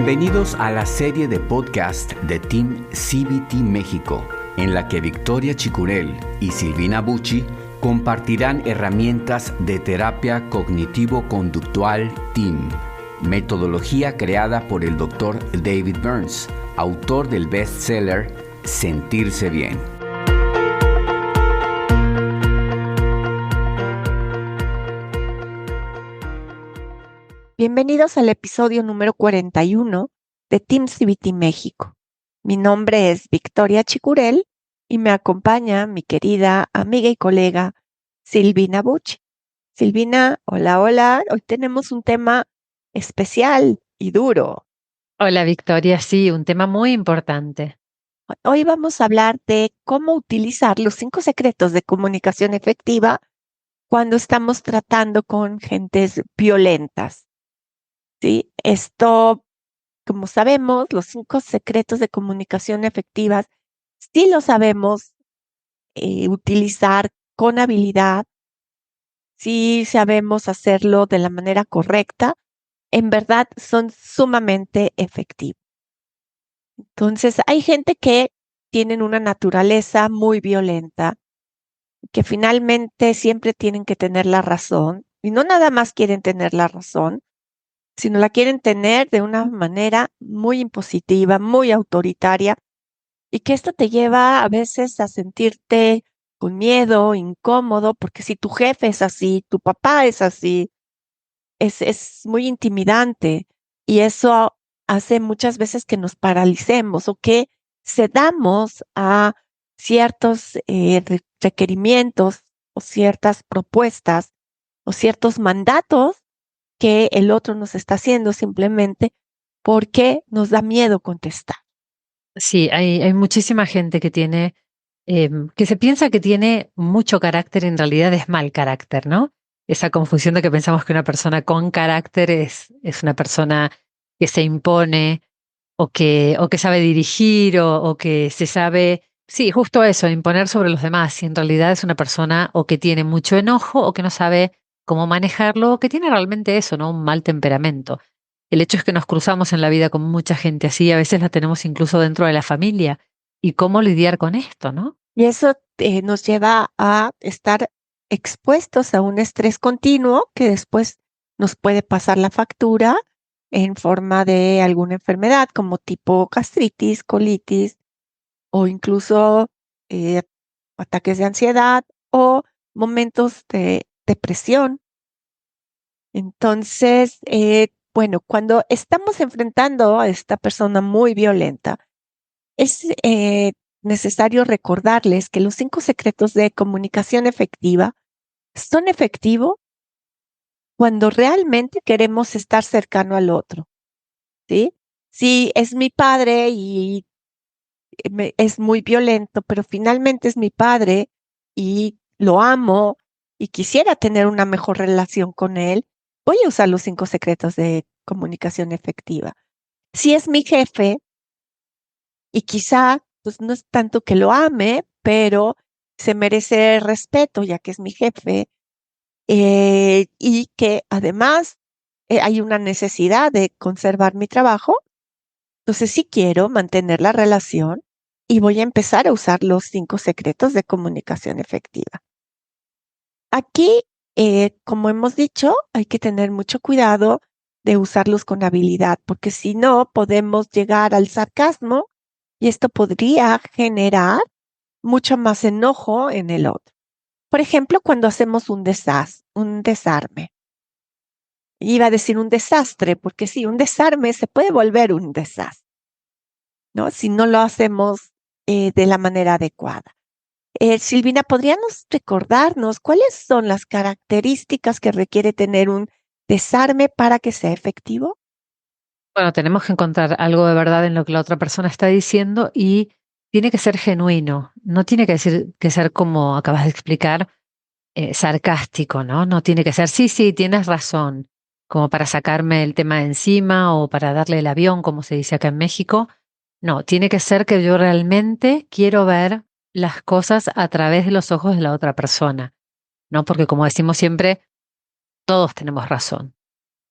Bienvenidos a la serie de podcast de Team CBT México, en la que Victoria Chicurel y Silvina Bucci compartirán herramientas de terapia cognitivo-conductual TEAM, metodología creada por el Dr. David Burns, autor del bestseller Sentirse Bien. Bienvenidos al episodio número 41 de Team CBT México. Mi nombre es Victoria Chicurel y me acompaña mi querida amiga y colega Silvina Bucci. Silvina, hola. Hoy tenemos un tema especial y duro. Hola Victoria, sí, un tema muy importante. Hoy vamos a hablar de cómo utilizar los 5 secretos de comunicación efectiva cuando estamos tratando con gentes violentas. ¿Sí? Esto, como sabemos, los 5 secretos de comunicación efectivas, sí lo sabemos utilizar con habilidad, sí sabemos hacerlo de la manera correcta, en verdad son sumamente efectivos. Entonces, hay gente que tienen una naturaleza muy violenta, que finalmente siempre tienen que tener la razón, y no nada más quieren tener la razón, sino la quieren tener de una manera muy impositiva, muy autoritaria, y que esto te lleva a veces a sentirte con miedo, incómodo, porque si tu jefe es así, tu papá es así, es muy intimidante y eso hace muchas veces que nos paralicemos o que cedamos a ciertos requerimientos o ciertas propuestas o ciertos mandatos que el otro nos está haciendo simplemente porque nos da miedo contestar. Sí, hay muchísima gente que tiene, que se piensa que tiene mucho carácter, en realidad es mal carácter, ¿no? Esa confusión de que pensamos que una persona con carácter es una persona que se impone o que sabe dirigir o que se sabe, sí, justo eso, imponer sobre los demás. Y en realidad es una persona o que tiene mucho enojo o que no sabe cómo manejarlo o que tiene realmente eso, ¿no? Un mal temperamento. El hecho es que nos cruzamos en la vida con mucha gente así, a veces la tenemos incluso dentro de la familia. ¿Y cómo lidiar con esto, no? Y eso nos lleva a estar expuestos a un estrés continuo que después nos puede pasar la factura en forma de alguna enfermedad como tipo gastritis, colitis o incluso eh, ataques de ansiedad o momentos de depresión. Entonces, bueno, cuando estamos enfrentando a esta persona muy violenta, es necesario recordarles que los 5 secretos de comunicación efectiva son efectivos cuando realmente queremos estar cercano al otro, ¿sí? Si es mi padre y es muy violento, pero finalmente es mi padre y lo amo y quisiera tener una mejor relación con él, voy a usar los 5 secretos de comunicación efectiva. Si es mi jefe y quizá, pues no es tanto que lo ame, pero se merece respeto ya que es mi jefe, y que además hay una necesidad de conservar mi trabajo, entonces sí quiero mantener la relación y voy a empezar a usar los 5 secretos de comunicación efectiva. Aquí, como hemos dicho, hay que tener mucho cuidado de usarlos con habilidad, porque si no, podemos llegar al sarcasmo y esto podría generar mucho más enojo en el otro. Por ejemplo, cuando hacemos un desarme. Iba a decir un desastre, porque sí, un desarme se puede volver un desastre, ¿no? Si no lo hacemos de la manera adecuada. Silvina, ¿podríamos recordarnos cuáles son las características que requiere tener un desarme para que sea efectivo? Bueno, tenemos que encontrar algo de verdad en lo que la otra persona está diciendo y tiene que ser genuino. No tiene que ser como acabas de explicar, sarcástico, ¿no? No tiene que ser, sí, tienes razón, como para sacarme el tema de encima o para darle el avión, como se dice acá en México. No, tiene que ser que yo realmente quiero ver las cosas a través de los ojos de la otra persona, ¿no? Porque como decimos siempre, todos tenemos razón,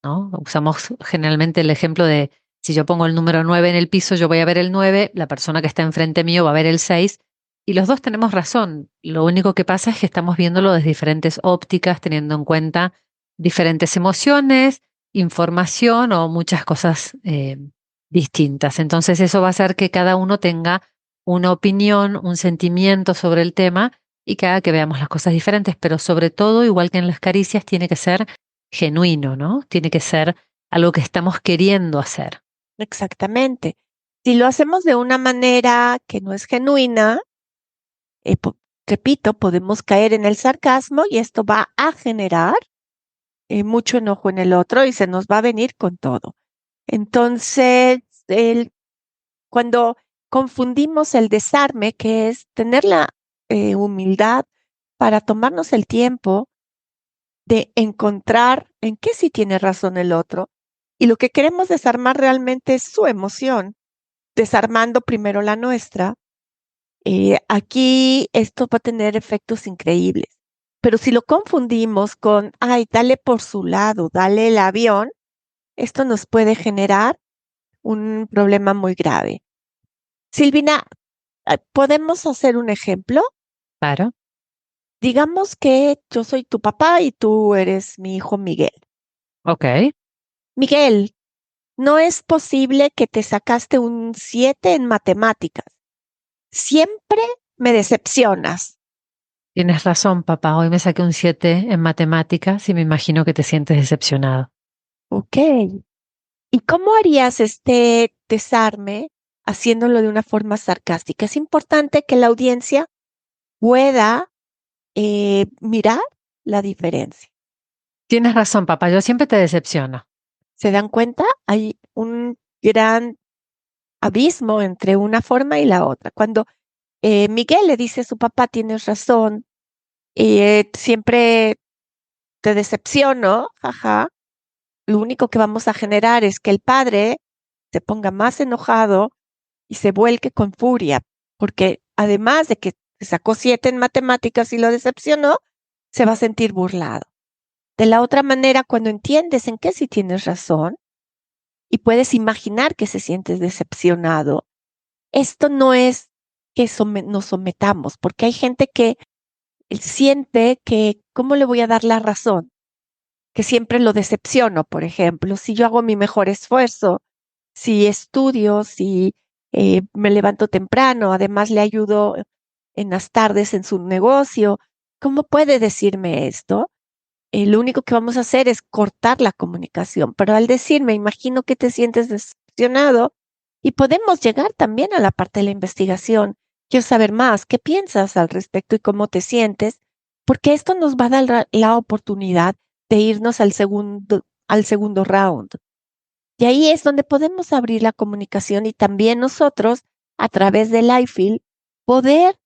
¿no? Usamos generalmente el ejemplo de Si yo pongo el número 9 en el piso, yo voy a ver el 9, la persona que está enfrente mío va a ver el 6, y los dos tenemos razón. Lo único que pasa es que estamos viéndolo desde diferentes ópticas, teniendo en cuenta diferentes emociones, información o muchas cosas distintas. Entonces eso va a hacer que cada uno tenga una opinión, un sentimiento sobre el tema y que haga que veamos las cosas diferentes, pero sobre todo, igual que en las caricias, tiene que ser genuino, ¿no? Tiene que ser algo que estamos queriendo hacer. Exactamente. Si lo hacemos de una manera que no es genuina, repito, podemos caer en el sarcasmo y esto va a generar mucho enojo en el otro y se nos va a venir con todo. Entonces, cuando confundimos el desarme, que es tener la humildad para tomarnos el tiempo de encontrar en qué sí tiene razón el otro, y lo que queremos desarmar realmente es su emoción, desarmando primero la nuestra, aquí esto va a tener efectos increíbles. Pero si lo confundimos con, ay, dale por su lado, dale el avión, esto nos puede generar un problema muy grave. Silvina, ¿podemos hacer un ejemplo? Claro. Digamos que yo soy tu papá y tú eres mi hijo Miguel. Ok. Miguel, no es posible que te sacaste un 7 en matemáticas. Siempre me decepcionas. Tienes razón, papá. Hoy me saqué un 7 en matemáticas y me imagino que te sientes decepcionado. Ok. ¿Y cómo harías este desarme haciéndolo de una forma sarcástica? Es importante que la audiencia pueda mirar la diferencia. Tienes razón, papá. Yo siempre te decepciono. ¿Se dan cuenta? Hay un gran abismo entre una forma y la otra. Cuando Miguel le dice a su papá, tienes razón, siempre te decepciono, jaja, lo único que vamos a generar es que el padre se ponga más enojado y se vuelque con furia, porque además de que se sacó 7 en matemáticas y lo decepcionó, se va a sentir burlado. De la otra manera, cuando entiendes en qué sí tienes razón y puedes imaginar que se sientes decepcionado, esto no es que nos sometamos, porque hay gente que siente que, ¿cómo le voy a dar la razón? Que siempre lo decepciono, por ejemplo, si yo hago mi mejor esfuerzo, si estudio, si me levanto temprano, además le ayudo en las tardes en su negocio, ¿cómo puede decirme esto? Lo único que vamos a hacer es cortar la comunicación, pero al decirme, imagino que te sientes decepcionado y podemos llegar también a la parte de la investigación. Quiero saber más, qué piensas al respecto y cómo te sientes, porque esto nos va a dar la oportunidad de irnos al segundo round. Y ahí es donde podemos abrir la comunicación y también nosotros, a través del iFeel, poder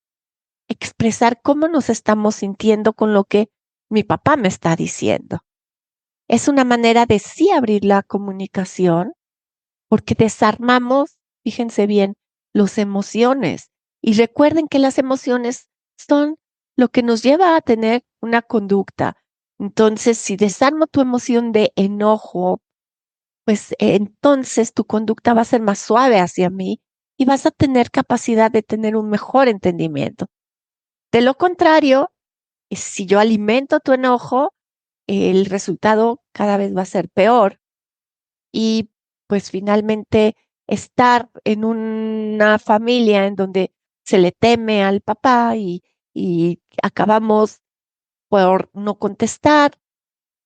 expresar cómo nos estamos sintiendo con lo que mi papá me está diciendo. Es una manera de sí abrir la comunicación porque desarmamos, fíjense bien, las emociones. Y recuerden que las emociones son lo que nos lleva a tener una conducta. Entonces, si desarmo tu emoción de enojo, pues entonces tu conducta va a ser más suave hacia mí y vas a tener capacidad de tener un mejor entendimiento. De lo contrario, si yo alimento tu enojo, el resultado cada vez va a ser peor y pues finalmente estar en una familia en donde se le teme al papá y acabamos por no contestar,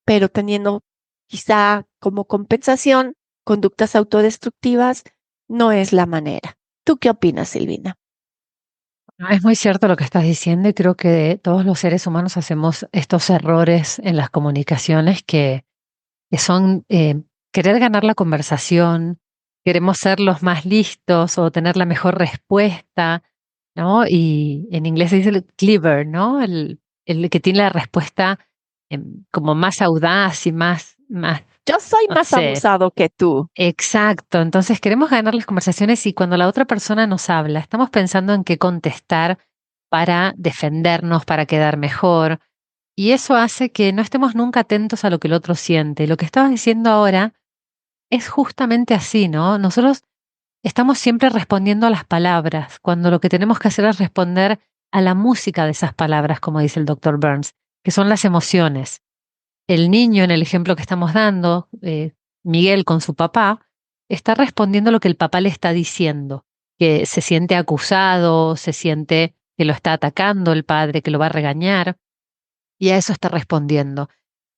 pero teniendo quizá como compensación conductas autodestructivas, no es la manera. ¿Tú qué opinas, Silvina? Es muy cierto lo que estás diciendo y creo que todos los seres humanos hacemos estos errores en las comunicaciones que son querer ganar la conversación, queremos ser los más listos o tener la mejor respuesta, ¿no? Y en inglés se dice el clever, ¿no? El que tiene la respuesta como más audaz y más, Yo soy no más sé. abusado que tú. Exacto, entonces queremos ganar las conversaciones y cuando la otra persona nos habla, estamos pensando en qué contestar para defendernos, para quedar mejor, y eso hace que no estemos nunca atentos a lo que el otro siente. Lo que estabas diciendo ahora es justamente así, ¿no? Nosotros estamos siempre respondiendo a las palabras, cuando lo que tenemos que hacer es responder a la música de esas palabras, como dice el doctor Burns, que son las emociones. El niño, en el ejemplo que estamos dando, Miguel con su papá, está respondiendo a lo que el papá le está diciendo, que se siente acusado, se siente que lo está atacando el padre, que lo va a regañar, y a eso está respondiendo.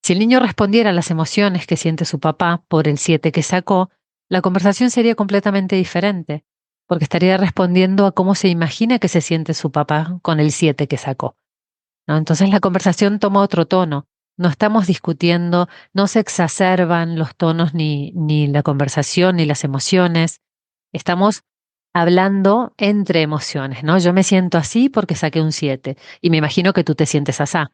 Si el niño respondiera a las emociones que siente su papá por el 7 que sacó, la conversación sería completamente diferente, porque estaría respondiendo a cómo se imagina que se siente su papá con el 7 que sacó, ¿no? Entonces la conversación toma otro tono. No estamos discutiendo, no se exacerban los tonos ni la conversación ni las emociones. Estamos hablando entre emociones, ¿no? Yo me siento así porque saqué un 7 y me imagino que tú te sientes asá.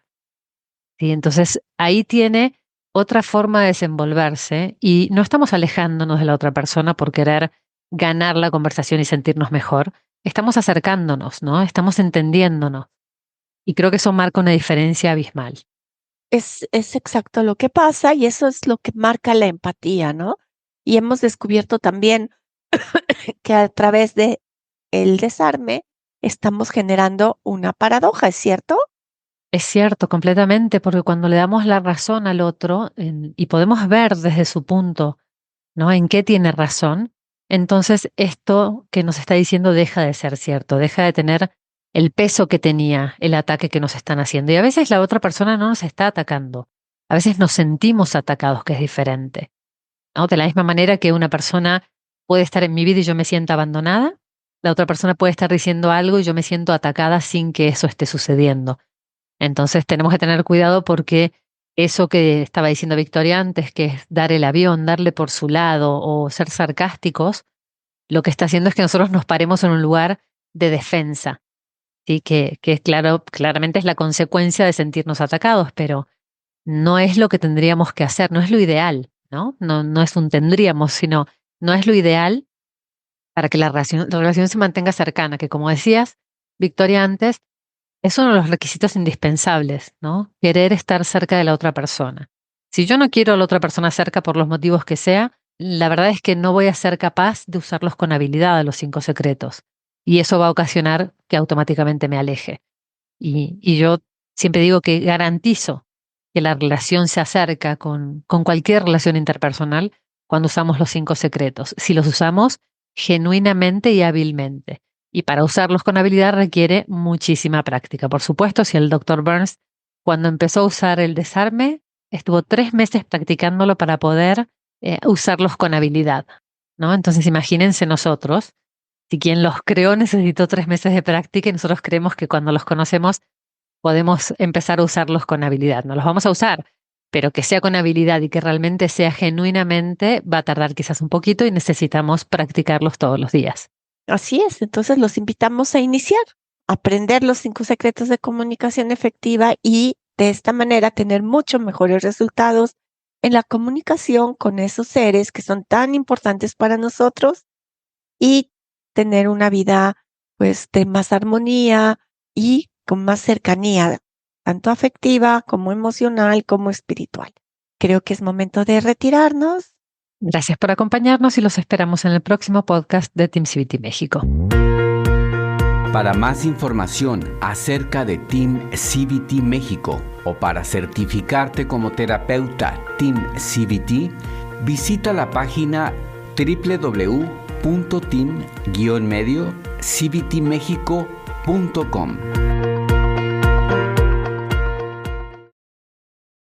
¿Sí? Entonces ahí tiene otra forma de desenvolverse y no estamos alejándonos de la otra persona por querer ganar la conversación y sentirnos mejor. Estamos acercándonos, ¿no? Estamos entendiéndonos. Y creo que eso marca una diferencia abismal. Es exacto lo que pasa y eso es lo que marca la empatía, ¿no? Y hemos descubierto también que a través de el desarme estamos generando una paradoja, ¿es cierto? Es cierto, completamente, porque cuando le damos la razón al otro y podemos ver desde su punto, ¿no? En qué tiene razón, entonces esto que nos está diciendo deja de ser cierto, deja de tener el peso que tenía el ataque que nos están haciendo. Y a veces la otra persona no nos está atacando, a veces nos sentimos atacados, que es diferente, ¿no? De la misma manera que una persona puede estar en mi vida y yo me siento abandonada, la otra persona puede estar diciendo algo y yo me siento atacada sin que eso esté sucediendo. Entonces tenemos que tener cuidado porque eso que estaba diciendo Victoria antes, que es dar el avión, darle por su lado o ser sarcásticos, lo que está haciendo es que nosotros nos paremos en un lugar de defensa, ¿sí? Que es claro, claramente es la consecuencia de sentirnos atacados, pero no es lo que tendríamos que hacer, no es lo ideal, ¿no? No es un tendríamos, sino no es lo ideal para que la relación se mantenga cercana, que como decías, Victoria antes, es uno de los requisitos indispensables, ¿no? Querer estar cerca de la otra persona. Si yo no quiero a la otra persona cerca por los motivos que sea, la verdad es que no voy a ser capaz de usarlos con habilidad a los 5 secretos. Y eso va a ocasionar que automáticamente me aleje. Y yo siempre digo que garantizo que la relación se acerca con cualquier relación interpersonal cuando usamos los 5 secretos. Si los usamos genuinamente y hábilmente. Y para usarlos con habilidad requiere muchísima práctica. Por supuesto, si el doctor Burns, cuando empezó a usar el desarme, estuvo 3 meses practicándolo para poder usarlos con habilidad, ¿no? Entonces imagínense nosotros, si quien los creó necesitó 3 meses de práctica y nosotros creemos que cuando los conocemos podemos empezar a usarlos con habilidad. No los vamos a usar, pero que sea con habilidad y que realmente sea genuinamente, va a tardar quizás un poquito y necesitamos practicarlos todos los días. Así es, entonces los invitamos a iniciar, a aprender los 5 secretos de comunicación efectiva y de esta manera tener mucho mejores resultados en la comunicación con esos seres que son tan importantes para nosotros y tener una vida pues de más armonía y con más cercanía, tanto afectiva como emocional como espiritual. Creo que es momento de retirarnos. Gracias por acompañarnos y los esperamos en el próximo podcast de Team CBT México. Para más información acerca de Team CBT México o para certificarte como terapeuta Team CBT, visita la página www.team-cbtmexico.com.